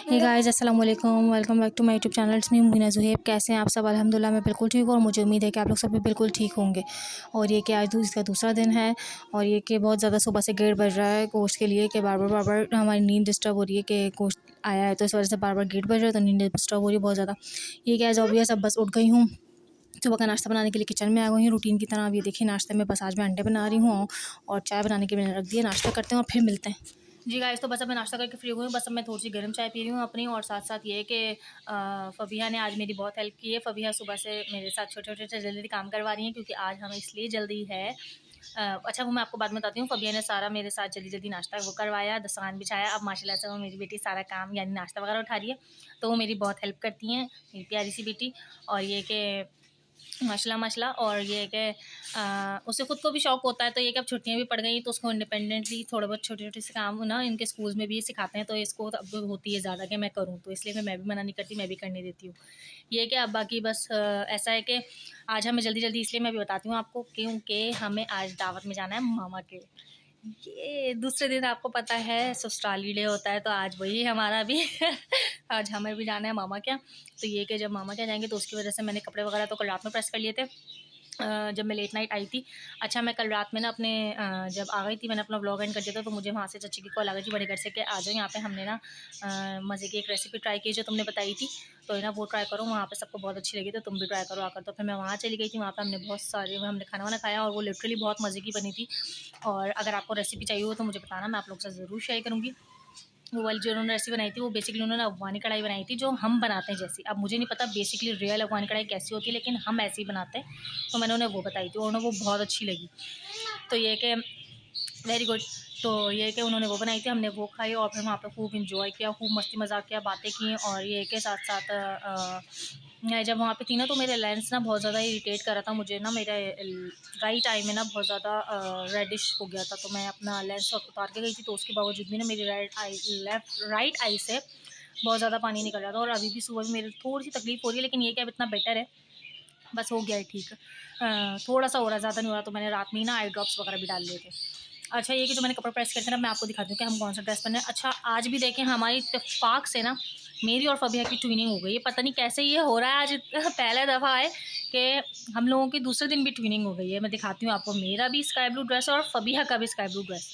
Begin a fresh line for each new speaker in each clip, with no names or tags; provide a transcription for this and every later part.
हे guys अस्सलाम वालेकुम, welcome back to my YouTube channel. It's me Mubeena Zuhaib. कैसे हैं आप सब? अल्हम्दुलिल्लाह मैं बिल्कुल ठीक हूँ और मुझे उम्मीद है कि आप लोग सब भी बिल्कुल ठीक होंगे। और ये कि आज इसका दूसरा दिन है और ये कि बहुत ज़्यादा सुबह से गेट बज रहा है गोश्त के लिए कि बार-बार हमारी नींद डिस्टर्ब हो रही है कि गोश्त आया है, तो इस वजह से बार-बार गेट बज रहा है, तो नींद डिस्टर्ब हो रही है बहुत ज़्यादा। ये कि एज़ ऑब्वियस अब बस उठ गई हूँ, सुबह का नाश्ता बनाने के लिए किचन में आ गई हूँ रूटीन की तरह। अब ये देखिए नाश्ते में बस आज मैं अंडे बना रही हूँ और चाय बनाने के लिए मैंने रख दिया। नाश्ता करते हैं और फिर मिलते हैं। जी गाइस, तो बस अब मैं नाश्ता करके फ्री हुई हूँ। बस अब मैं थोड़ी सी गर्म चाय पी रही हूँ अपनी, और साथ साथ ये है कि फ़बिहा ने आज मेरी बहुत हेल्प की है। फ़बिहा सुबह से मेरे साथ छोटे-छोटे से जल्दी काम करवा रही हैं क्योंकि आज हमें इसलिए जल्दी है। अच्छा वो मैं आपको बाद में बताती हूँ। फ़बिहा ने सारा मेरे साथ जल्दी-जल्दी नाश्ता वो करवाया, दस्तरखान बिछाया। अब माशाल्लाह से वो मेरी बेटी सारा काम यानी नाश्ता वगैरह उठा रही है, तो वो मेरी बहुत हेल्प करती हैं, मेरी प्यारी सी बेटी। और ये कि माशाल्लाह माशाल्लाह। और ये है कि उसे ख़ुद को भी शौक होता है, तो ये कि अब छुट्टियाँ भी पड़ गई तो उसको इंडिपेंडेंटली थोड़े बहुत छोटे-छोटे से काम ना इनके स्कूल्स में भी सिखाते हैं, तो इसको अब होती है ज़्यादा कि मैं करूँ, तो इसलिए फिर मैं भी मना नहीं करती, मैं भी करने देती हूँ। ये कि अब बाकी बस ऐसा है कि आज हमें जल्दी-जल्दी इसलिए मैं भी बताती हूँ आपको क्योंकि हमें आज दावत में जाना है मामा के। ये दूसरे दिन आपको पता है ससुराली डे होता है, तो आज वही हमारा भी आज हमें भी जाना है मामा के यहाँ। तो ये कि जब मामा के यहाँ जाएँगे तो उसकी वजह से मैंने कपड़े वगैरह तो कल रात में प्रेस कर लिए थे, जब मैं लेट नाइट आई थी। अच्छा मैं कल रात में ना अपने जब आ गई थी मैंने अपना व्लॉग एंड कर दिया था, तो मुझे वहाँ से चाची की कॉल आ गई थी बड़े घर से कि आ जाओ यहाँ पे, हमने ना मज़े की एक रेसिपी ट्राई की जो तुमने बताई थी, तो है ना वो ट्राई करो, वहाँ पे सबको बहुत अच्छी लगी, तो तुम भी ट्राई करो आकर। तो फिर मैं वहाँ चली गई थी, वहाँ पे हमने बहुत सारे हमने खाना वाना खाया और वो लिटरली बहुत मज़े की बनी थी। और अगर आपको रेसिपी चाहिए हो तो मुझे बताना, मैं आप लोगों के साथ ज़रूर शेयर करूँगी। वो वाली जो उन्होंने रेसिपी बनाई थी वो बेसिकली उन्होंने अफ़गानी कढ़ाई बनाई थी जो हम बनाते हैं जैसी। अब मुझे नहीं पता बेसिकली रियल अफ़गानी कढ़ाई कैसी होती है, लेकिन हम ऐसे ही बनाते हैं, तो मैंने उन्हें वो बताई थी और उन्हें वो बहुत अच्छी लगी। तो ये कि वेरी गुड। तो ये कि उन्होंने वो बनाई थी, हमने वो खाई और फिर वहाँ पे खूब इंजॉय किया, खूब मस्ती मजाक किया, बातें की। और ये के साथ साथ मैं जब वहाँ पे थी ना तो मेरे लेंस ना बहुत ज़्यादा इरिटेट कर रहा था मुझे ना, मेरे राइट आई में ना बहुत ज़्यादा रेडिश हो गया था, तो मैं अपना लेंस उतार के गई थी, तो उसके बावजूद भी ना मेरी राइट आई से बहुत ज़्यादा पानी निकल रहा था। और अभी भी सुबह भी मेरी थोड़ी सी तकलीफ़ हो रही है, लेकिन ये कि अब इतना बेटर है, बस हो गया है ठीक। थोड़ा सा हो रहा है, ज़्यादा नहीं हो रहा, तो मैंने रात में ही ना आई ड्रॉप्स वगैरह भी डाल लिए थे। अच्छा ये कि जो मैंने कपड़े प्रेस किए थे ना, मैं आपको दिखाती हूँ कि हम कौन सा ड्रेस पहने हैं। अच्छा आज भी देखें हमारी इत्तेफाक से ना मेरी और फ़बिहा की ट्विनिंग हो गई है, पता नहीं कैसे ये हो रहा है आज पहला दफ़ा है कि हम लोगों की दूसरे दिन भी ट्विनिंग हो गई है। मैं दिखाती हूँ आपको, मेरा भी स्काई ब्लू ड्रेस और फ़बिहा का भी स्काई ब्लू ड्रेस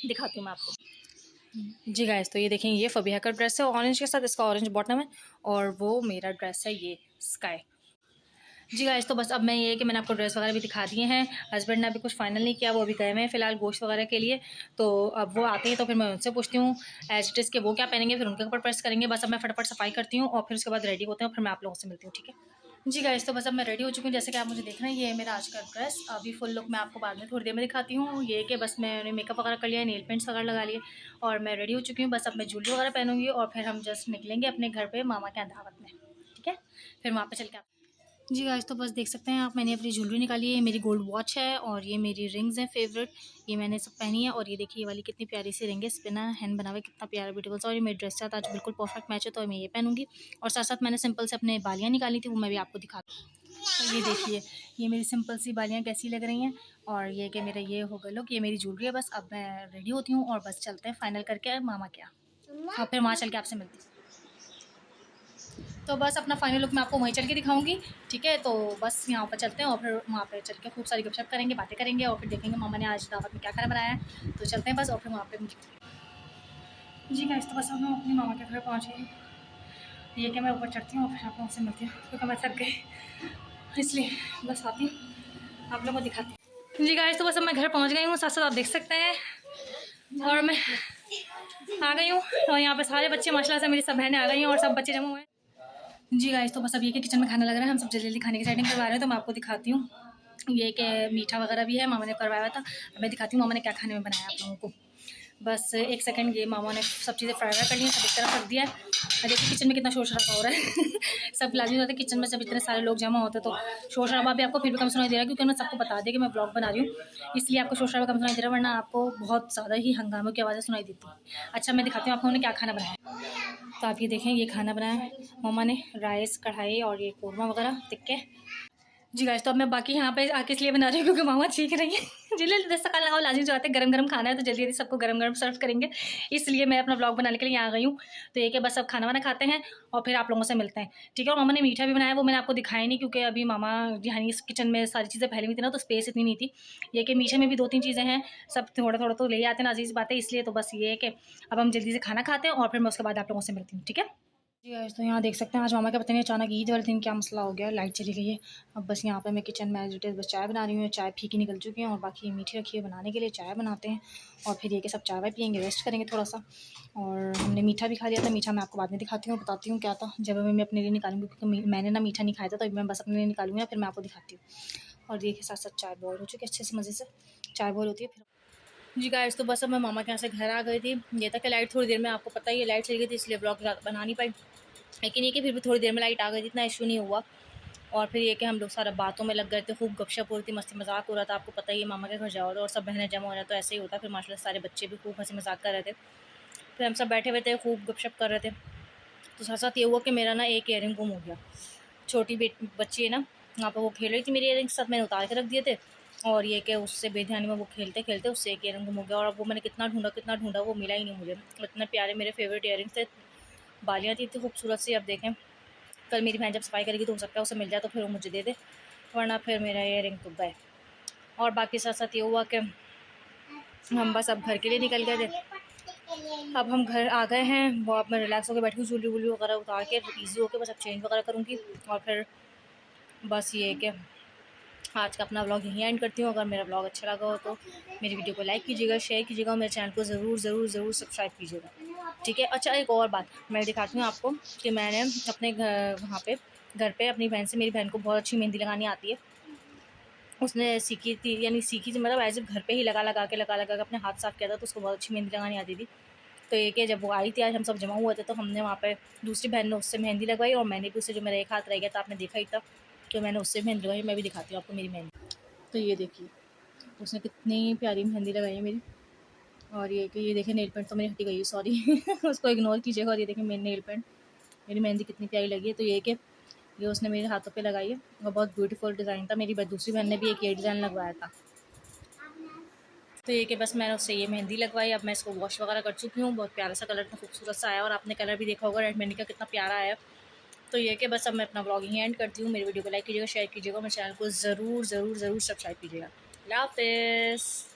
दिखाती हूँ मैं आपको। जी गाइस, तो ये देखें ये फ़बिहा का ड्रेस है ऑरेंज के साथ, इसका ऑरेंज बॉटम है, और वो मेरा ड्रेस है ये स्काई। जी गाइस, तो बस अब मैं ये है कि मैंने आपको ड्रेस वगैरह भी दिखा दिए हैं। हस्बैंड ने अभी कुछ फाइनल नहीं किया, वो अभी गए हुए हैं फ़िलहाल गोश्त वगैरह के लिए। तो अब वो आते हैं तो फिर मैं उनसे पूछती हूँ एज़ इट इज़ कि वो क्या पहनेंगे, फिर उनके कपड़े प्रेस करेंगे। बस अब मैं फटाफट सफाई करती हूँ और फिर उसके बाद रेडी होते हैं और फिर मैं आप लोगों से मिलती हूँ, ठीक है? जी गाइस, तो बस अब मैं रेडी हो चुकी हूँ, जैसे कि आप मुझे देख रहे हैं, ये है मेरा आज का ड्रेस। अभी फुल लुक मैं आपको बाद में थोड़ी देर में दिखाती हूँ। ये कि बस मैंने मेकअप वगैरह कर लिया है, नेल पेंट्स वगैरह लगा लिए और मैं रेडी हो चुकी हूँ। बस अब मैं ज्वेलरी वगैरह पहनूँगी और फिर हम जस्ट निकलेंगे अपने घर पे मामा के यहाँ दावत में, ठीक है? फिर वहाँ पे चल के जी गाइस, तो बस देख सकते हैं आप, मैंने अपनी ज्वेलरी निकाली है। मेरी गोल्ड वॉच है और ये मेरी रिंग्स हैं फेवरेट, ये मैंने सब पहनी है। और ये देखिए ये वाली कितनी प्यारी सी रिंग है, इस पे ना हैंड बना हुआ है, कितना प्यारा ब्यूटीफुल सा। और ये मेरे ड्रेस के साथ आज बिल्कुल परफेक्ट मैच है, तो मैं ये पहनूंगी। और साथ साथ मैंने सिंपल से अपने बालियाँ निकाली थी, वो मैं भी आपको दिखा दूँ। तो ये देखिए ये मेरी सिंपल सी बालियाँ कैसी लग रही हैं। और ये कि मेरा ये होगा लुक, ये मेरी ज्वेलरी है। बस अब मैं रेडी होती हूँ और बस चलते हैं फाइनल करके मामा के यहाँ, और फिर वहाँ चल के आपसे मिलती हूँ। तो बस अपना फाइनल लुक मैं आपको वहीं चल के दिखाऊंगी, ठीक है? तो बस यहाँ पर चलते हैं और फिर वहाँ पे चल के खूब सारी गपशप करेंगे, बातें करेंगे और फिर देखेंगे मामा ने आज दावत में क्या खाना बनाया है। तो चलते हैं बस और फिर वहाँ पे जी गाइस, तो बस अब मैं अपनी मामा के घर पहुँच गई। ये कि मैं ऊपर चढ़ती हूँ और फिर आप लोगों से मिलती हूँ क्योंकि मैं थक गई, इसलिए बस आती हूँ आप लोगों को दिखाती हूँ। जी गाइस, तो बस अब मैं घर पहुँच गई हूँ, साथ साथ आप देख सकते हैं और मैं आ गई हूँ। और यहाँ पे सारे बच्चे माशाल्लाह से मेरी सब बहनें आ गई हैं और सब बच्चे जमा हुए हैं। जी गाइस, तो बस अब ये कि किचन में खाना लग रहा है, हम सब जल्दी जल्दी खाने की सेटिंग करवा रहे हैं, तो मैं आपको दिखाती हूँ। ये कि मीठा वगैरह भी है, मामा ने करवाया हुआ था। अब मैं दिखाती हूँ मामा ने क्या खाने में बनाया आप लोगों को। बस एक सेकंड, ये मामा ने सब चीज़ें फ्राई व्राई कर ली हैं, सब एक तरफ रख दिया है। और देखिए किचन में कितना शोर शराबा हो रहा है सब लाजिम होता है किचन में, जब इतने सारे लोग जमा होते हैं तो शोर शराबा भी आपको फिर भी कम सुनाई दे रहा है, क्योंकि मैं सबको बता दिया कि मैं ब्लॉग बना रही हूँ, इसलिए आपको शोर शराबा कम सुनाई दे रहा है, वरना आपको बहुत ज़्यादा ही हंगामों की आवाज़ें सुनाई देती हैं। अच्छा मैं दिखाती हूँ आपको उन्होंने क्या खाना बनाया है। तो आप ये देखें, ये खाना बनाया है मामा ने, राइस, कढ़ाई और ये कौरमा वगैरह टिक्के। जी गाइस, तो अब मैं बाकी यहाँ पे आके इसलिए बना रही हूँ क्योंकि मामा चीख रही है। जिले दस्तरखान का लगाओ, लाजिम जो आते हैं गरम गरम खाना है तो जल्दी जल्दी सबको गरम गरम सर्व करेंगे, इसलिए मैं अपना व्लॉग बनाने के लिए यहाँ आ गई हूँ। तो ये कि बस अब खाना वाना खाते हैं और फिर आप लोगों से मिलते हैं, ठीक है। और मामा ने मीठा भी बनाया, वो मैंने आपको दिखाया नहीं क्योंकि अभी मामा यहाँ इस किचन में सारी चीज़ें फैली हुई थी ना, तो स्पेस इतनी नहीं थी। ये कि मीठे में भी 2-3 चीज़ें हैं, सब थोड़ा थोड़ा तो ले आते हैं, नाज़ीज़ बात है, इसलिए तो बस ये है कि अब हम जल्दी से खाना खाते हैं और फिर मैं उसके बाद आप लोगों से मिलती हूँ, ठीक है। जी गाइस, तो यहाँ देख सकते हैं आज मामा का पता नहीं अचानक ईद वाले दिन क्या मसला हो गया, लाइट चली गई है। अब बस यहाँ पे मैं किचन में एज इट इज़ बस चाय बना रही हूँ, चाय फीकी निकल चुकी है और बाकी मीठी रखी है बनाने के लिए, चाय बनाते हैं और फिर ये कि सब चाय वाय पियेंगे, रेस्ट करेंगे थोड़ा सा। और हमने मीठा भी खा लिया था, मीठा मैं आपको बाद में दिखाती हूँ, बताती हूँ क्या था जब मैं अपने लिए निकालूंगी, क्योंकि मैंने ना मीठा नहीं खाया था, तो मैं बस अपने लिए निकालूंगी फिर मैं आपको दिखाती हूँ। और ये के साथ साथ चाय बॉयल हो चुकी है, अच्छे से मज़े से चाय बॉयल होती है फिर। जी गाइस, तो बस अब मैं मामा के यहाँ से घर आ गई थी। ये था कि लाइट थोड़ी देर में, आपको पता ही है लाइट चली गई थी, इसलिए ब्लॉग बना नहीं पाई, लेकिन ये कि फिर भी थोड़ी देर में लाइट आ गई थी, इतना इशू नहीं हुआ। और फिर ये कि हम लोग सारा बातों में लग गए थे, खूब गपशप हो रही थी, मस्ती मजाक हो रहा था। आपको पता ही है मामा के घर जाओ तो और सब बहनें जमा हो जाए तो ऐसे ही होता है। फिर माशाल्लाह सारे बच्चे भी खूब हंसी मजाक कर रहे थे, फिर हम सब बैठे हुए थे खूब गपशप कर रहे थे। तो साथ साथ ये हुआ कि मेरा ना एक ईयरिंग गुम हो गया। छोटी बच्ची है ना, वहाँ पर वो खेल रही थी मेरी ईयरिंग के साथ, मैंने उतार के रख दिए थे और ये कि उससे बेध्यानी में वो खेलते खेलते उससे एक ईयरिंग गुम हो गया। और अब वो मैंने कितना ढूंढा वो मिला ही नहीं मुझे। इतने प्यारे मेरे फेवरेट ईयरिंग्स थे, बालियाँ थी इतनी खूबसूरत सी। अब देखें कल मेरी बहन जब सफाई करेगी तो हो सकता है उसे मिल जाए तो फिर वो मुझे दे दे, वरना फिर मेरा ईयरिंग तो गए। और बाकी साथ साथ ये हुआ कि हम बस अब घर के लिए निकल गए थे। अब हम घर आ गए हैं, वो अब मैं रिलैक्स होकर बैठी हूँ, ज्वेलरी वूलरी वगैरह उतार के ईजी होकर बस अब चेंज वगैरह करूँगी और फिर बस ये कि आज का अपना व्लॉग यहीं एंड करती हूँ। अगर मेरा व्लॉग अच्छा लगा हो तो मेरी वीडियो को लाइक कीजिएगा, शेयर कीजिएगा और मेरे चैनल को ज़रूर ज़रूर ज़रूर सब्सक्राइब कीजिएगा, ठीक है। अच्छा एक और बात मैं दिखाती हूँ आपको कि मैंने अपने घर वहाँ पे घर पे अपनी बहन से, मेरी बहन को बहुत अच्छी मेहंदी लगानी आती है, उसने सीखी थी, यानी सीखी थी मतलब ऐसे घर पे ही लगा लगा के अपने हाथ साफ़ किया था, तो उसको बहुत अच्छी मेहंदी लगानी आती थी। तो ये कि जब वो आई थी आज हम सब जमा हुए थे तो हमने वहाँ पे दूसरी बहन ने उससे मेहंदी लगवाई और मैंने भी उससे, जो मेरा एक हाथ रह गया था आपने देखा ही था, तो मैंने उससे मेहंदी लगवाई। मैं भी दिखाती हूँ आपको मेरी मेहंदी। तो ये देखिए उसने कितनी प्यारी मेहंदी लगाई है मेरी। और ये कि ये देखिए नेल पेंट तो मेरी हटी गई है, सॉरी उसको इग्नोर कीजिएगा। और ये देखिए मेरी नेल पेंट, मेरी मेहंदी कितनी प्यारी लगी है। तो ये कि ये उसने मेरे हाथों पे लगाई है और बहुत ब्यूटीफुल डिज़ाइन था। मेरी दूसरी बहन ने भी एक ये डिज़ाइन लगवाया था। तो ये कि बस मैंने उससे ये मेहंदी लगवाई, अब मैं इसको वॉश वगैरह कर चुकी हूँ। बहुत प्यारा सा कलर, इतना खूबसूरत सा आया और आपने कलर भी देखा होगा रेड मेहंदी का कितना प्यारा आया। तो ये कि बस अब मैं अपना ब्लॉग यहीं एंड करती हूँ। मेरी वीडियो को लाइक कीजिएगा, शेयर कीजिएगा, मेरे चैनल को ज़रूर ज़रूर ज़रूर सब्सक्राइब कीजिएगा। अल्लाह हाफ़िज़।